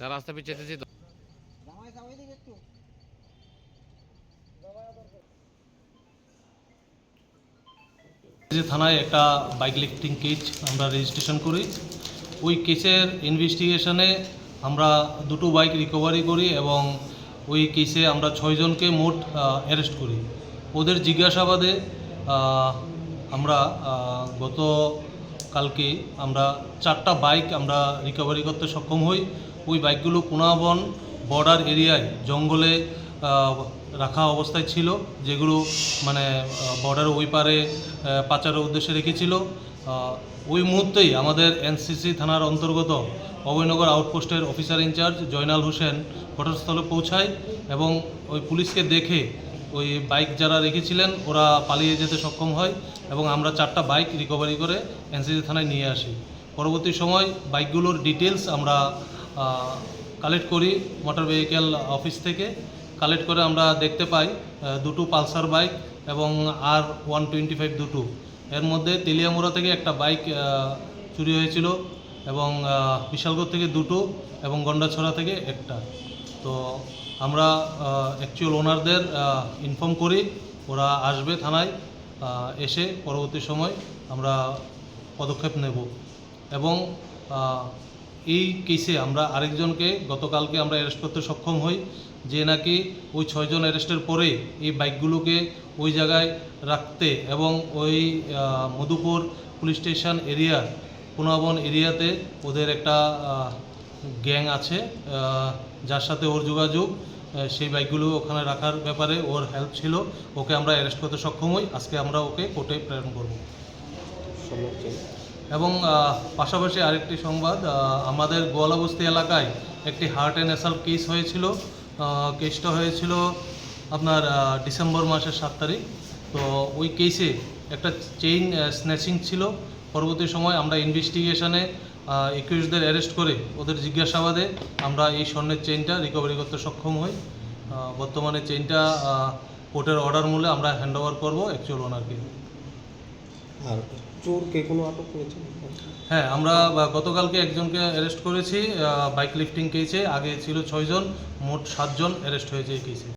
রাস্তা পিছিয়েছি যে থানায় একটা বাইক লিফটিং কেস আমরা রেজিস্ট্রেশন করি। ওই কেসের ইনভেস্টিগেশনে আমরা দুটো বাইক রিকভারি করি এবং ওই কেসে আমরা 6 জনকে মোট অ্যারেস্ট করি। ওদের জিজ্ঞাসাবাদে আমরা গত কালকে আমরা 4টা বাইক আমরা রিকভারি করতে সক্ষম হই। ওই বাইকগুলো পুনাবন বর্ডার এরিয়ায় জঙ্গলে রাখা অবস্থায় ছিল, যেগুলো মানে বর্ডার ওই পারে পাচারের উদ্দেশ্যে রেখেছিল। ওই মুহূর্তেই আমাদের এনসিসি থানার অন্তর্গত অভয়নগর আউটপোস্টের অফিসার ইনচার্জ জয়নাল হোসেন ঘটনাস্থলে পৌঁছায় এবং ওই পুলিশকে দেখে ওই বাইক যারা রেখেছিলেন ওরা পালিয়ে যেতে সক্ষম হয় এবং আমরা 4টা বাইক রিকভারি করে এনসিসি থানায় নিয়ে আসি। পরবর্তী সময় বাইকগুলোর ডিটেলস আমরা কালেক্ট করি মোটর ভেহিক্যাল অফিস থেকে। কালেক্ট করে আমরা দেখতে পাই দুটো পালসার বাইক এবং R125 দুটো। এর মধ্যে তেলিয়ামুড়া থেকে একটা বাইক চুরি হয়েছিল এবং বিশালগড় থেকে দুটো এবং গন্ডাছড়া থেকে একটা। তো আমরা অ্যাকচুয়াল ওনারদের ইনফর্ম করি, ওরা আসবে থানায়, এসে পরবর্তী সময় আমরা পদক্ষেপ নেব। এবং এই কেসে আমরা আরেকজনকে গতকালকে আমরা অ্যারেস্ট করতে সক্ষম হই, যে নাকি ওই 6 জন অ্যারেস্টের পরে এই বাইকগুলোকে ওই জায়গায় রাখতে এবং ওই মধুপুর পুলিশ স্টেশন এরিয়া পুনাবন এরিয়াতে ওদের একটা গ্যাং আছে যার সাথে ওর যোগাযোগ, সেই বাইকগুলো ওখানে রাখার ব্যাপারে ওর হেল্প ছিল। ওকে আমরা অ্যারেস্ট করতে সক্ষম হই। আজকে আমরা ওকে কোর্টে প্রেরণ করব। এবং পাশাপাশি আরেকটি সংবাদ, আমাদের গোয়ালাবস্তি এলাকায় একটি হার্ট অ্যান্ড অ্যাসাল্ট কেস হয়েছিল। কেসটা হয়েছিল আপনার ডিসেম্বর মাসের 7 তারিখ। তো ওই কেসে একটা চেইন স্ন্যাচিং ছিল। পরবর্তী সময় আমরা ইনভেস্টিগেশনে একুশদের অ্যারেস্ট করে ওদের জিজ্ঞাসাবাদে আমরা এই স্বর্ণের চেইনটা রিকভারি করতে সক্ষম হই। বর্তমানে চেইনটা কোর্টের অর্ডার মূলে আমরা হ্যান্ড ওভার করবো অ্যাকচুয়াল ওনারকে। আর চোরকে কোনো আটক করেছে? হ্যাঁ, আমরা গতকালকে একজনকে অ্যারেস্ট করেছি বাইক লিফটিং কেসে। আগে ছিল 6 জন, মোট 7 জন অ্যারেস্ট হয়েছে এই কেসে।